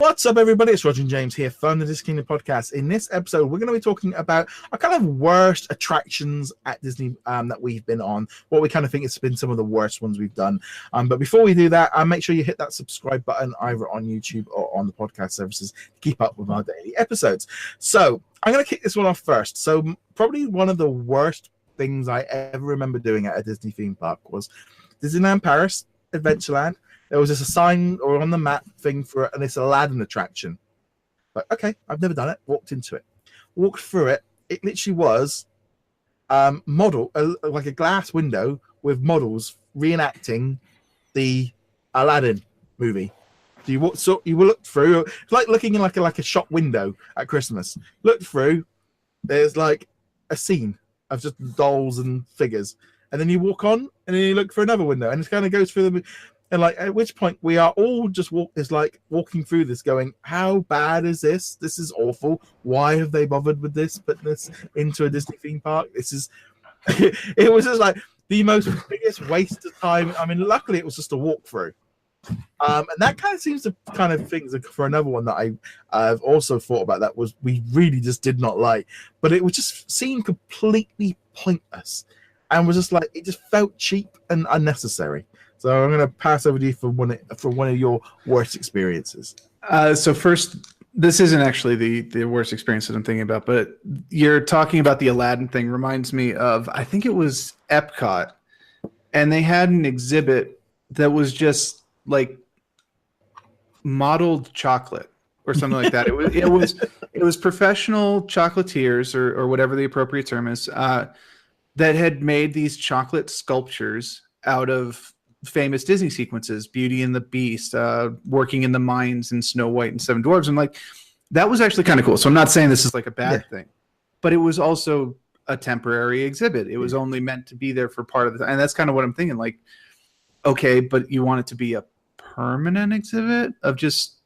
What's up, everybody? It's Roger and James here from the DisKingdom Podcast. In this episode, we're going to be talking about our kind of worst attractions at Disney that we've been on, what we kind of think has been some of the worst ones we've done. But before we do that, make sure you hit that subscribe button either on YouTube or on the podcast services to keep up with our daily episodes. So I'm going to kick this one off first. So probably one of the worst things I ever remember doing at a Disney theme park was Disneyland Paris, Adventureland. There was just a sign or on the map thing for this Aladdin attraction. Like, okay, I've never done it. Walked into it. Walked through it. It literally was like a glass window with models reenacting the Aladdin movie. So you will look through. It's like looking in like a shop window at Christmas. Look through. There's like a scene of just dolls and figures. And then you walk on and then you look for another window. And it kind of goes through the... And like at which point we are all just walking through this going, how bad is this? This is awful. Why have they bothered with this? Putting this into a Disney theme park? This is it was just like the biggest waste of time. I mean, luckily it was just a walkthrough. And that kind of seems to kind of things for another one that I've also thought about that was we really just did not like, but it was just seemed completely pointless and was just like it just felt cheap and unnecessary. So I'm going to pass over to you for one of your worst experiences. So first, this isn't actually the worst experience that I'm thinking about, but you're talking about the Aladdin thing reminds me of, I think it was Epcot, and they had an exhibit that was just like modeled chocolate or something like that. It was professional chocolatiers or whatever the appropriate term is that had made these chocolate sculptures out of famous Disney sequences, Beauty and the Beast, working in the mines in Snow White and Seven Dwarfs. And like, that was actually kind of cool. So I'm not saying this is like a bad thing, but it was also a temporary exhibit. It was only meant to be there for part of the time. And that's kind of what I'm thinking. Like, okay, but you want it to be a permanent exhibit of just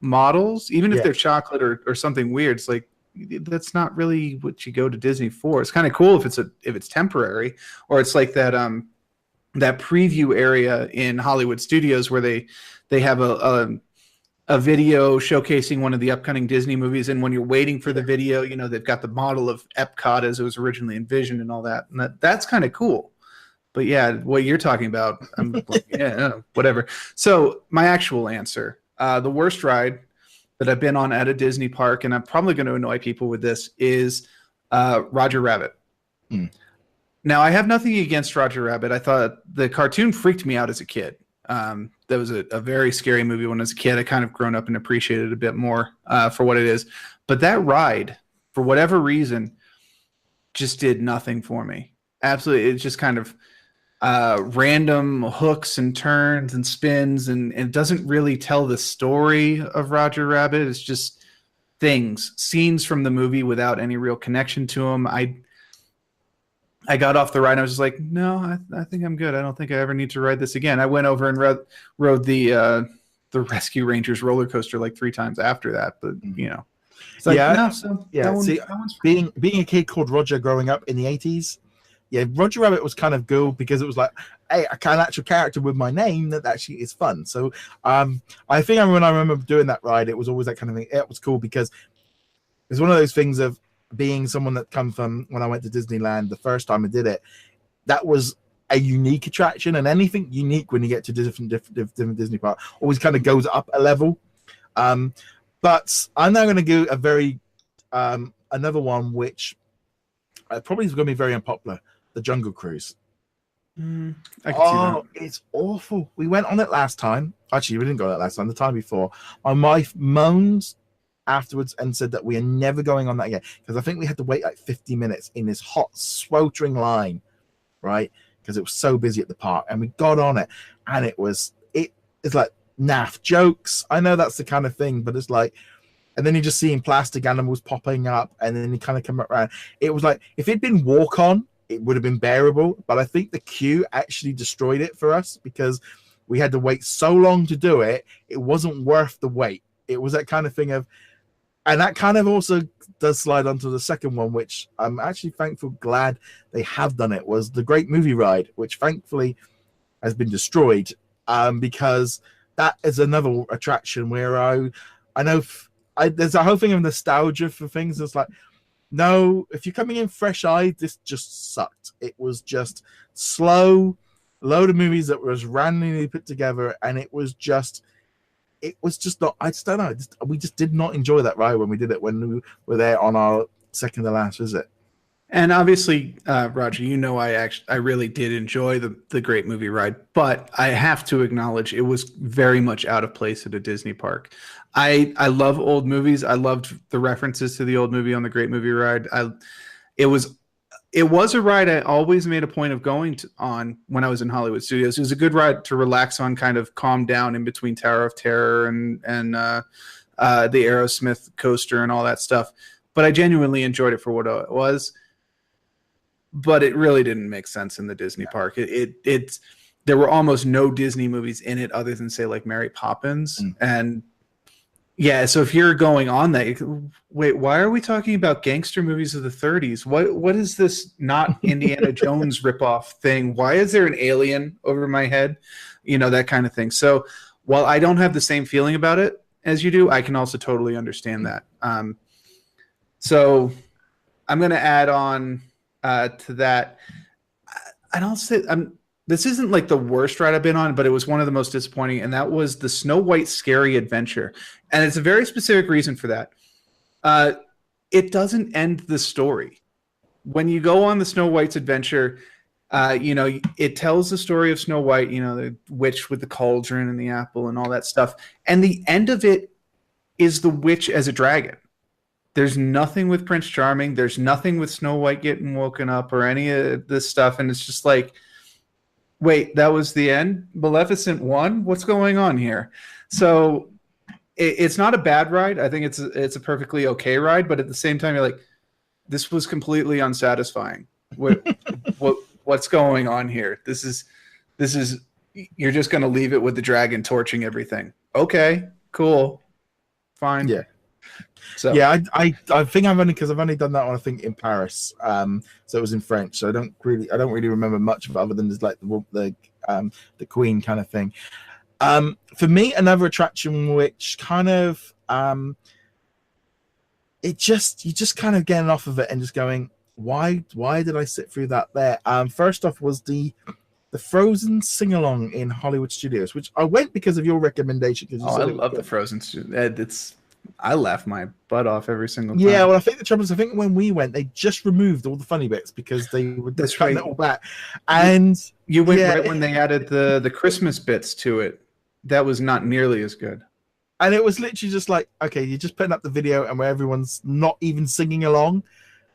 models, even if they're chocolate or something weird. It's like, that's not really what you go to Disney for. It's kind of cool if it's temporary, or it's like that preview area in Hollywood Studios where they have a video showcasing one of the upcoming Disney movies, and when you're waiting for the video, you know, they've got the model of Epcot as it was originally envisioned and all that, and that's kind of cool. But yeah, what you're talking about, I'm like, whatever. So my actual answer, the worst ride that I've been on at a Disney park, and I'm probably going to annoy people with this, is Roger Rabbit. Now, I have nothing against Roger Rabbit. I thought the cartoon freaked me out as a kid. That was a very scary movie when I was a kid. I kind of grown up and appreciated it a bit more for what it is. But that ride, for whatever reason, just did nothing for me. Absolutely. It's just kind of random hooks and turns and spins, and it doesn't really tell the story of Roger Rabbit. It's just scenes from the movie without any real connection to them. I got off the ride and I was just like, no, I think I'm good. I don't think I ever need to ride this again. I went over and rode the Rescue Rangers roller coaster like 3 times after that, but you know, it's like, being a kid called Roger growing up in the 80s, Roger Rabbit was kind of cool because it was like, hey, a kind of actual character with my name that actually is fun. So I think when I remember doing that ride, it was always that kind of thing. It was cool because it was one of those things of being someone that come from when I went to Disneyland the first time I did it, that was a unique attraction, and anything unique when you get to different Disney park always kind of goes up a level. But I'm now going to go a very another one which probably is going to be very unpopular: the Jungle Cruise. I can see that. It's awful. We went on it last time. Actually, we didn't go on it last time. The time before, my wife moans afterwards and said that we are never going on that again, because I think we had to wait like 50 minutes in this hot sweltering line, right, because it was so busy at the park. And we got on it, and it's like naff jokes. I know that's the kind of thing, but it's like, and then you're just seeing plastic animals popping up, and then you kind of come around. It was like, if it'd been walk on, it would have been bearable, but I think the queue actually destroyed it for us because we had to wait so long to do it. It wasn't worth the wait. It was that kind of thing of, and that kind of also does slide onto the second one, which I'm actually glad they have done it, was the Great Movie Ride, which thankfully has been destroyed because that is another attraction where I know there's a whole thing of nostalgia for things. It's like, no, if you're coming in fresh-eyed, this just sucked. It was just slow, load of movies that was randomly put together, and it was just not. I just don't know. We just did not enjoy that ride when we did it, when we were there on our second to last visit. And obviously, Roger, I really did enjoy the Great Movie Ride, but I have to acknowledge it was very much out of place at a Disney park. I love old movies. I loved the references to the old movie on the Great Movie Ride. It was a ride I always made a point of going on when I was in Hollywood Studios. It was a good ride to relax on, kind of calm down in between Tower of Terror and the Aerosmith coaster and all that stuff. But I genuinely enjoyed it for what it was. But it really didn't make sense in the Disney park. There were almost no Disney movies in it other than, say, like Mary Poppins. And yeah, so if you're going on that, wait, why are we talking about gangster movies of the 30s? What is this not Indiana Jones ripoff thing? Why is there an alien over my head? That kind of thing. So while I don't have the same feeling about it as you do, I can also totally understand that. So I'm going to add on to that. I don't say this isn't like the worst ride I've been on, but it was one of the most disappointing, and that was the Snow White Scary Adventure. And it's a very specific reason for that. It doesn't end the story. When you go on the Snow White's adventure, it tells the story of Snow White, the witch with the cauldron and the apple and all that stuff. And the end of it is the witch as a dragon. There's nothing with Prince Charming. There's nothing with Snow White getting woken up or any of this stuff. And it's just like, wait, that was the end? Maleficent won? What's going on here? So it's not a bad ride. I think it's a perfectly okay ride. But at the same time, you're like, this was completely unsatisfying. What's going on here? This is you're just going to leave it with the dragon torching everything. Okay, cool, fine. Yeah. So yeah, I think I've only done that one, I think, in Paris. So it was in French. So I don't really remember much of it other than just like the Queen kind of thing. For me, another attraction which kind of you just kind of getting off of it and just going, why did I sit through that there? First off was the Frozen sing-along in Hollywood Studios, which I went because of your recommendation. I love the Frozen. I laugh my butt off every single time. Yeah, well, I think the trouble is, I think when we went, they just removed all the funny bits because they were just cutting it all back. And you went right when they added the Christmas bits to it. That was not nearly as good. And it was literally just like, okay, you're just putting up the video and where everyone's not even singing along.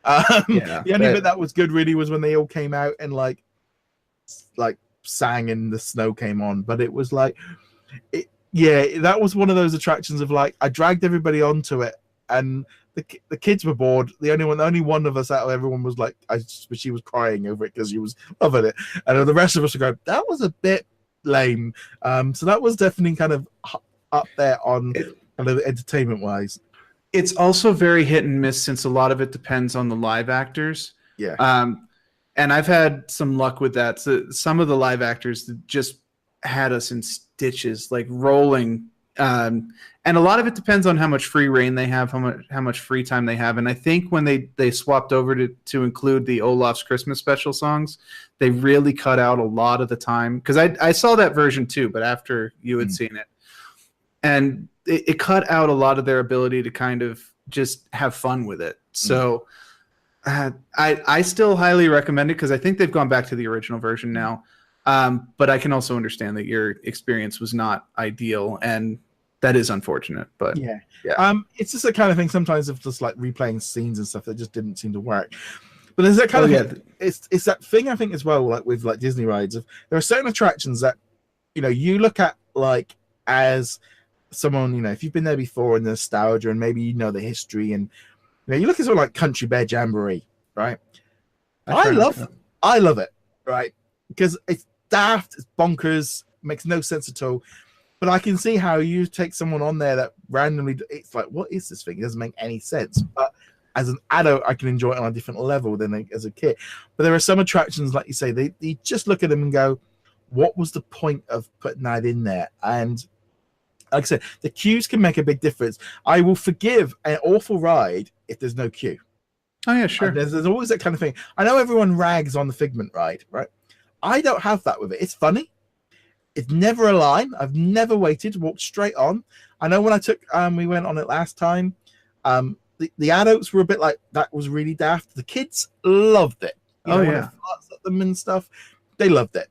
The only bit that was good really was when they all came out and like sang and the snow came on. But it was like, that was one of those attractions of like, I dragged everybody onto it and the kids were bored. The only one of us out of everyone was like, she was crying over it because she was loving it. And the rest of us were going, that was a bit lame. So that was definitely kind of up there on kind of entertainment wise. It's also very hit and miss since a lot of it depends on the live actors. Yeah. And I've had some luck with that. So some of the live actors just had us in stitches, like rolling. And a lot of it depends on how much free reign they have, how much free time they have. And I think when they swapped over to include the Olaf's Christmas special songs, they really cut out a lot of the time. Because I saw that version too, but after you had seen it. And it cut out a lot of their ability to kind of just have fun with it. So I still highly recommend it because I think they've gone back to the original version now. But I can also understand that your experience was not ideal, and that is unfortunate. But yeah. It's just the kind of thing sometimes of just like replaying scenes and stuff that just didn't seem to work. But there's that kind of thing, it's that thing I think as well, like with like Disney rides, there are certain attractions that you look at like as someone, if you've been there before and the nostalgia and maybe the history, and you look at something like Country Bear Jamboree, right? I love it, right? Because it's daft, it's bonkers, makes no sense at all. But I can see how you take someone on there that randomly, it's like, what is this thing? It doesn't make any sense. But as an adult, I can enjoy it on a different level than as a kid. But there are some attractions, like you say, they just look at them and go, what was the point of putting that in there? And Like I said, the queues can make a big difference. I will forgive an awful ride if there's no queue. Oh yeah, sure. There's always that kind of thing. I know everyone rags on the Figment ride, right? I don't have that with it. It's funny. It's never a line. I've never waited. Walked straight on. I know when I took we went on it last time. The adults were a bit like, that was really daft. The kids loved it. When it farts at them and stuff, they loved it.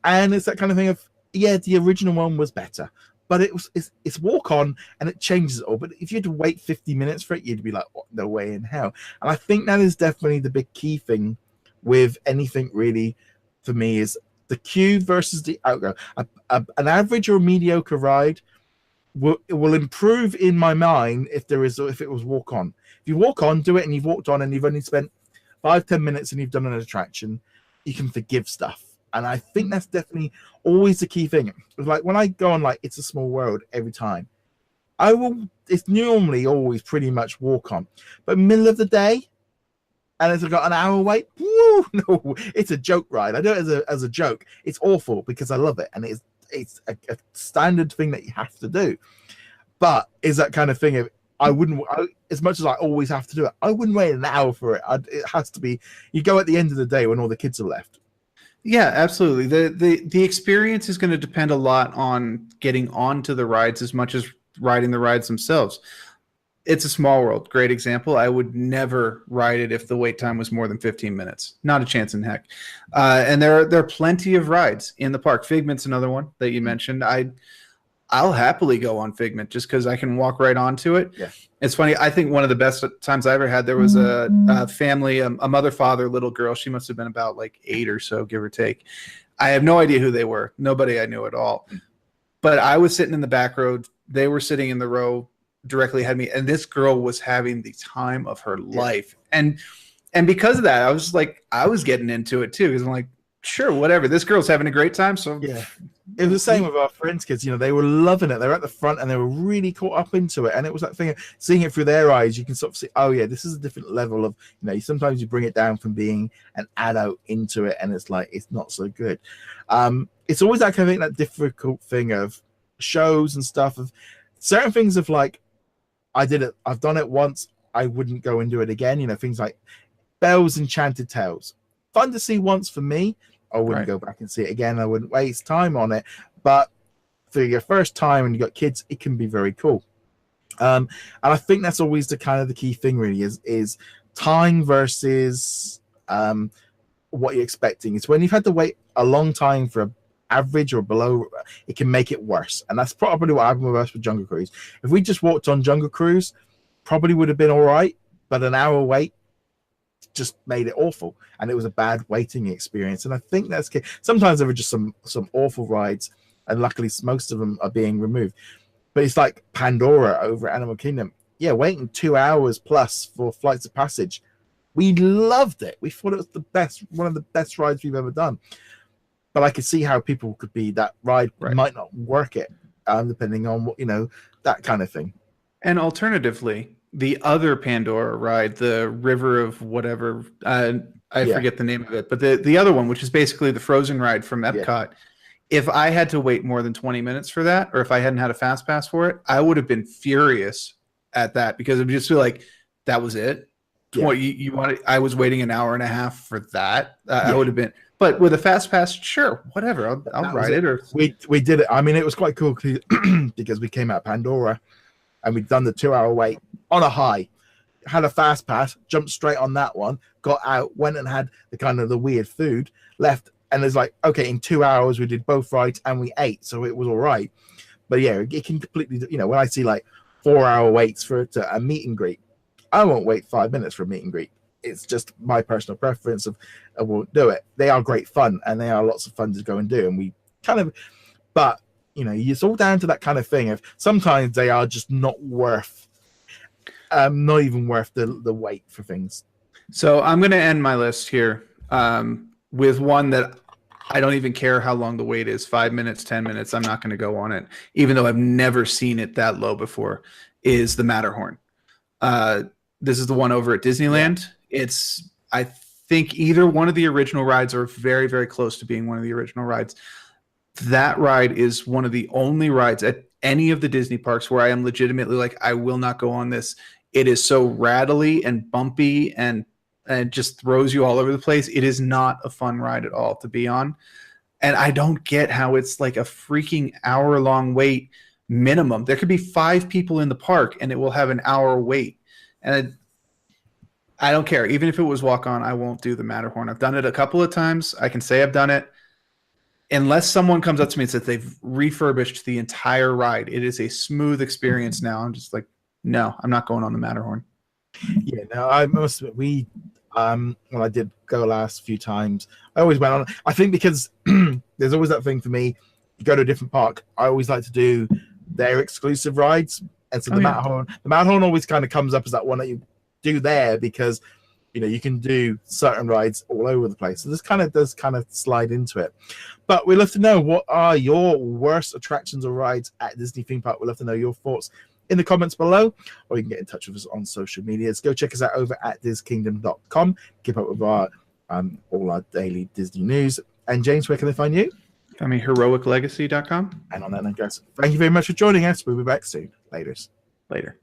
And it's that kind of thing of, yeah, the original one was better. But it's walk on and it changes it all. But if you had to wait 50 minutes for it, you'd be like, what, no way in hell. And I think that is definitely the big key thing with anything really for me is the queue versus the outgo. An average or mediocre ride will improve in my mind if it was walk on. If you walk on, do it, and you've walked on and you've only spent 5-10 minutes and you've done an attraction, you can forgive stuff. And I think that's definitely always the key thing. Like when I go on like It's a Small World every time, it's normally always pretty much walk on. But middle of the day, and it's got an hour wait, woo, no, it's a joke ride. I do it as a joke. It's awful because I love it, and it's a standard thing that you have to do. But is that kind of thing of as much as I always have to do it, I wouldn't wait an hour for it. It has to be, you go at the end of the day when all the kids are left. Yeah, absolutely. The experience is going to depend a lot on getting onto the rides as much as riding the rides themselves. It's a Small World, great example. I would never ride it if the wait time was more than 15 minutes. Not a chance in heck. And there are plenty of rides in the park. Figment's another one that you mentioned. I'll happily go on Figment just because I can walk right onto it. Yeah. It's funny. I think one of the best times I ever had, there was a family, a mother, father, little girl. She must have been about like 8 or so, give or take. I have no idea who they were. Nobody I knew at all. But I was sitting in the back row. They were sitting in the row directly ahead of me. And this girl was having the time of her life. And because of that, I was like, I was getting into it too. Because I'm like, sure, whatever. This girl's having a great time. So yeah. It was the same with our friends' kids. They were loving it. They were at the front and they were really caught up into it. And it was that thing of seeing it through their eyes. You can sort of see, oh yeah, this is a different level of, sometimes you bring it down from being an adult into it, and it's like, it's not so good. It's always that kind of thing, that difficult thing of shows and stuff, of certain things of like, I've done it once, I wouldn't go and do it again. Things like Belle's Enchanted Tales. Fun to see once for me. I wouldn't go back and see it again. I wouldn't waste time on it. But for your first time and you got kids, it can be very cool. And I think that's always the kind of the key thing really is time versus what you're expecting. It's when you've had to wait a long time for an average or below, it can make it worse. And that's probably what happened with us with Jungle Cruise. If we just walked on Jungle Cruise, probably would have been all right. But an hour wait just made it awful, and it was a bad waiting experience. And I think that's key. Sometimes there are just some awful rides, and luckily most of them are being removed. But it's like Pandora over at Animal Kingdom. Yeah, waiting 2 hours plus for Flights of Passage. We loved it. We thought it was one of the best rides we've ever done. But I could see how people could be, that ride might not work it, depending on what, that kind of thing. And alternatively, the other Pandora ride, the River of whatever, I forget the name of it, but the other one, which is basically the Frozen ride from Epcot, if I had to wait more than 20 minutes for that, or if I hadn't had a fast pass for it, I would have been furious at that, because it would just feel like, that was it? Yeah. What you wanted? I was waiting an hour and a half for that. I would have been, but with a fast pass, sure, whatever, I'll ride it. Or we did it. I mean, it was quite cool because we came out of Pandora and we'd done the 2 hour wait on a high, had a fast pass, jumped straight on that one, got out, went and had the weird food, left, and it's like, okay, in 2 hours we did both rides and we ate, so it was all right. But yeah, it can completely, when I see like 4 hour waits for a meet and greet, I won't wait 5 minutes for a meet and greet. It's just my personal preference of I won't do it. They are great fun, and they are lots of fun to go and do, and we but it's all down to that kind of thing of sometimes they are just not even worth the wait for things. So I'm going to end my list here with one that I don't even care how long the wait is, 5 minutes, 10 minutes. I'm not going to go on it, even though I've never seen it that low before, is the Matterhorn. This is the one over at Disneyland. It's, I think, either one of the original rides or very, very close to being one of the original rides. That ride is one of the only rides at any of the Disney parks where I am legitimately like, I will not go on this. It is so rattly and bumpy and it just throws you all over the place. It is not a fun ride at all to be on. And I don't get how it's like a freaking hour-long wait minimum. There could be 5 people in the park and it will have an hour wait. And I don't care. Even if it was walk-on, I won't do the Matterhorn. I've done it a couple of times. I can say I've done it. Unless someone comes up to me and says they've refurbished the entire ride, it is a smooth experience now. I'm just like, no, I'm not going on the Matterhorn. Yeah, no, I must admit, when I did go last few times, I always went on. I think because there's always that thing for me, you go to a different park, I always like to do their exclusive rides. And so the Matterhorn always kind of comes up as that one that you do there because, you know, you can do certain rides all over the place. So this kind of does kind of slide into it. But we'd love to know, what are your worst attractions or rides at Disney theme park? We'd love to know your thoughts in the comments below, or you can get in touch with us on social medias. Go check us out over at DisKingdom.com. Keep up with our all our daily Disney news. And James, where can they find you? Find me heroiclegacy.com. And on that note, guys, thank you very much for joining us. We'll be back soon. Later.